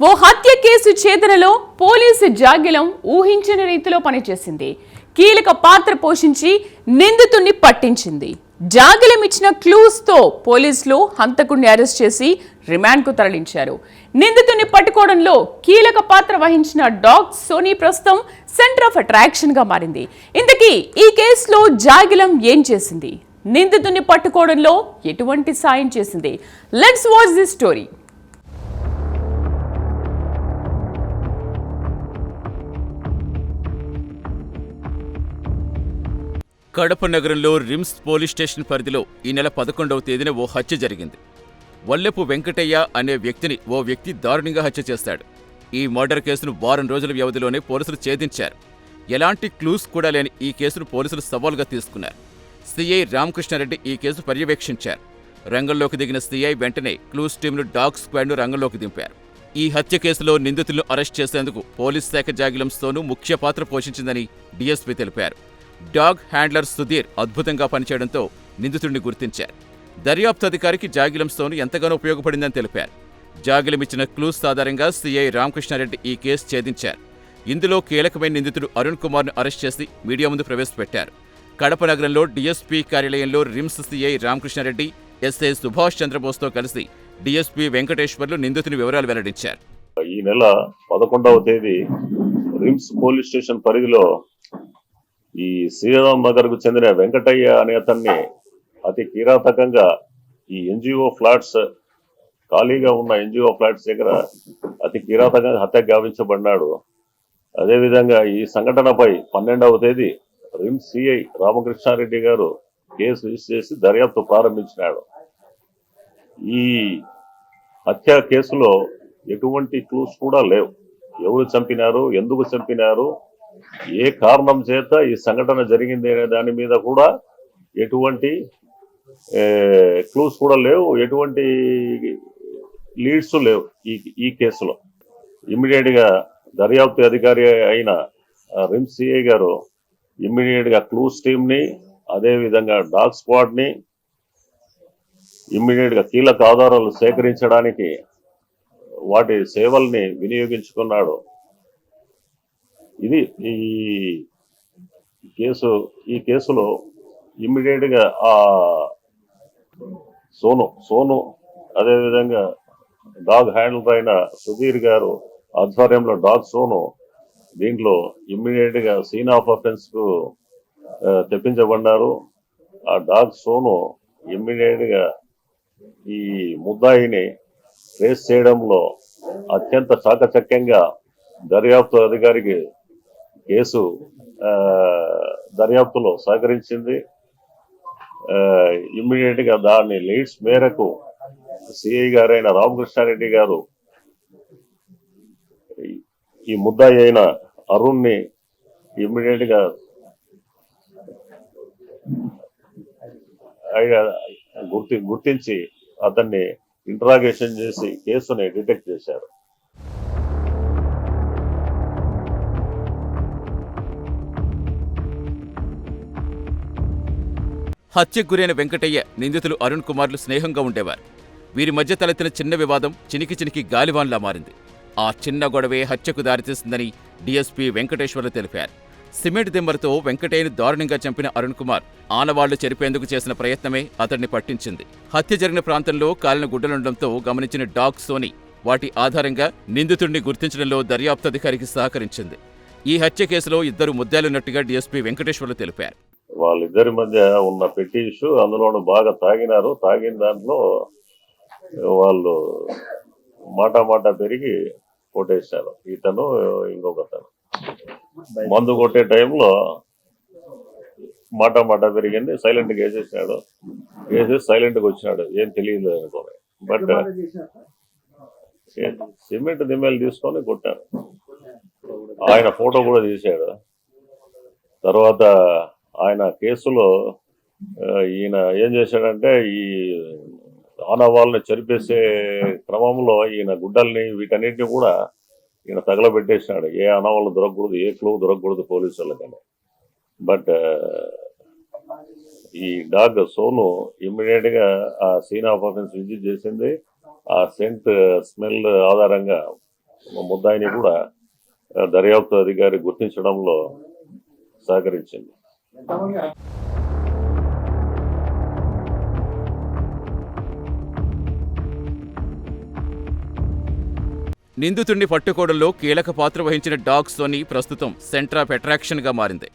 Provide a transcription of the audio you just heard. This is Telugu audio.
ఓ హత్య కేసు ఛేదనలో పోలీసు జాగ్యం ఊహించని రీతిలో పనిచేసింది. కీలక పాత్ర పోషించి నిందితుడిని పట్టించింది. జాగ్యం ఇచ్చిన క్లూస్ తో పోలీసులు హంతకుడిని అరెస్ట్ చేసి రిమాండ్ కు తరలించారు. నిందితుడిని పట్టుకోవడంలో కీలక పాత్ర వహించిన డాగ్ సోనీ ప్రస్తుతం సెంటర్ ఆఫ్ అట్రాక్షన్ గా మారింది. ఇంతకీ ఈ కేసులో జాగ్యం ఏం చేసింది? నిందితుడిని పట్టుకోవడంలో ఎటువంటి సాయం చేసింది? Let's watch this story. Kadapa నగరంలో రిమ్స్ పోలీస్ స్టేషన్ పరిధిలో ఈ నెల 11వ తేదీన ఓ హత్య జరిగింది. వల్లెపు వెంకటయ్య అనే వ్యక్తిని ఓ వ్యక్తి దారుణంగా హత్య చేశాడు. ఈ మర్డర్ కేసును వారం రోజుల వ్యవధిలోనే పోలీసులు ఛేదించారు. ఎలాంటి క్లూస్ కూడా లేని ఈ కేసును పోలీసులు సవాల్గా తీసుకున్నారు. సీఐ రామకృష్ణారెడ్డి ఈ కేసు పర్యవేక్షించారు. రంగంలోకి దిగిన సీఐ వెంటనే క్లూస్ టీంను డాగ్ స్క్వాడ్ను రంగంలోకి దింపారు. ఈ హత్య కేసులో నిందితులను అరెస్ట్ చేసేందుకు పోలీస్ శాఖ జాగిలంస్తోనూ ముఖ్య పాత్ర పోషించిందని డీఎస్పీ తెలిపారు. డాగ్ హ్యాండ్లర్ సుధీర్ అద్భుతంగా పనిచేయడంతో నిందితుడిని గుర్తించారు. దర్యాప్తు అధికారికి జాగిలంస్తోను ఎంతగానో ఉపయోగపడిందని తెలిపారు. జాగిలమిచ్చిన క్లూస్ ఆధారంగా సీఐ రామకృష్ణారెడ్డి ఈ కేసు ఛేదించారు. ఇందులో కీలకమైన నిందితుడు అరుణ్ కుమార్ను అరెస్ట్ చేసి మీడియా ముందు ప్రవేశపెట్టారు. కడప నగరంలో డీఎస్పీ కార్యాలయంలో RIMS CI Ramakrishna Reddy, SI Subhash చంద్రబోస్తో కలిసి డీఎస్పీ వెంకటేశ్వర్లు నిందితుని వివరాలు వెల్లడించారు. ఈ నెల 11వ తేదీ రిమ్స్ పోలీస్ స్టేషన్ పరిధిలో ఈ శ్రీరామ్ నగర్ కు చెందిన వెంకటయ్య అనే అతన్ని అతి కిరాతకంగా ఈ ఎన్జిఓ ఫ్లాట్స్ ఖాళీగా ఉన్న ఎన్జిఓ ఫ్లాట్స్ దగ్గర అతి కిరాతకంగా హత్య గావించబడినాడు. అదేవిధంగా ఈ సంఘటనపై 12వ తేదీ రిమ్స్ సిఐ రామకృష్ణారెడ్డి గారు కేసు రిజిస్టర్ చేసి దర్యాప్తు ప్రారంభించినాడు. ఈ హత్య కేసులో ఎటువంటి క్లూస్ కూడా లేవు. ఎవరు చంపినారు, ఎందుకు చంపినారు, ఏ కారణం చేత ఈ సంఘటన జరిగింది అనే దాని మీద కూడా ఎటువంటి క్లూస్ కూడా లేవు, ఎటువంటి లీడ్స్ లేవు. ఈ కేసులో ఇమ్మీడియట్ గా దర్యాప్తు అధికారి అయిన రిమ్స్ సిఐ గారు ఇమ్మీడియట్ గా క్లూస్ టీమ్ ని, అదే విధంగా డాగ్ స్క్వాడ్ ని ఇమ్మీడియట్ గా కీలక ఆధారాలు సేకరించడానికి వాటి సేవల్ని వినియోగించుకున్నాడు. ఇది ఈ కేసులో ఇమ్మీడియట్ గా ఆ సోను అదేవిధంగా డాగ్ హ్యాండిల్ అయిన సుధీర్ గారు ఆధ్వర్యంలో డాగ్ సోను దీంట్లో ఇమ్మీడియట్ గా సీన్ ఆఫ్ అఫెన్స్ కు తెప్పించబడ్డారు. ఆ డాగ్ సోను ఇమ్మీడియట్ గా ఈ ముద్దాయిని ట్రేస్ చేయడంలో అత్యంత చాకచక్యంగా దర్యాప్తు అధికారికి కేసు దర్యాప్తులో సహకరించింది. ఇమ్మీడియట్ గా దాని లీడ్స్ మేరకు సిఐ గారైన రామకృష్ణారెడ్డి గారు ఈ ముద్దాయి అయిన అరుణ్ ని ఇమ్మీడియట్ గా గుర్తించి అతన్ని ఇంటరాగేషన్ చేసి కేసుని డిటెక్ట్ చేశారు. హత్యకు గురైన వెంకటయ్య, నిందితులు అరుణ్ కుమార్లు స్నేహంగా ఉండేవారు. వీరి మధ్య తలెత్తిన చిన్న వివాదం చినికి గాలివాన్లా మారింది. ఆ చిన్న గొడవే హత్యకు దారితీసిందని డీఎస్పీ వెంకటేశ్వర్లు తెలిపారు. సిమెంట్ దిమ్మరతో వెంకటయ్యను దారుణంగా చంపిన అరుణ్ కుమార్ ఆనవాళ్లు చెరిపేందుకు చేసిన ప్రయత్నమే అతన్ని పట్టించింది. హత్య జరిగిన ప్రాంతంలో కాలిన గుడ్డలుండడంతో గమనించిన డాగ్ సోనీ వాటి ఆధారంగా నిందితుడిని గుర్తించడంలో దర్యాప్తు అధికారికి సహకరించింది. ఈ హత్య కేసులో ఇద్దరు ముద్దాలున్నట్టుగా డీఎస్పీ వెంకటేశ్వర్లు తెలిపారు. వాళ్ళిద్దరి మధ్య ఉన్న పెట్టి ఇష్యూ, అందులోనూ బాగా తాగినారు. తాగిన దాంట్లో వాళ్ళు మాట పెరిగి కొట్టేశారు. ఇతను ఇంకొకతను మందు కొట్టే టైంలో మాట పెరిగింది. సైలెంట్ గా వేసేసినాడు. వేసేసి సైలెంట్ గా వచ్చినాడు, ఏం తెలియదు అనుకోని. బట్ సిమెంట్ దిమ్మలు తీసుకొని కొట్టాడు. ఆయన ఫోటో కూడా తీశాడు. తర్వాత ఆయన కేసులో ఈయన ఏం చేశాడంటే ఈ ఆనవాళ్ళని చెరిపేసే క్రమంలో ఈయన గుడ్డల్ని వీటన్నిటిని కూడా ఈయన తగలబెట్టేసినాడు. ఏ ఆనవాళ్ళు దొరకకూడదు, ఏ క్లూ దొరకకూడదు పోలీసు వాళ్ళకని. బట్ ఈ డాగ్ సోను ఇమ్మీడియట్ గా ఆ సీన్ ఆఫ్ అఫెన్స్ విజిట్ చేసింది. ఆ సెంట్ స్మెల్ ఆధారంగా ముద్దాయిని కూడా దర్యాప్తు అధికారి గుర్తించడంలో సహకరించింది. నిందితుడిని పట్టుకోవడంలో కీలక పాత్ర వహించిన డాగ్ సోనీ ప్రస్తుతం సెంటర్ ఆఫ్ అట్రాక్షన్గా మారింది.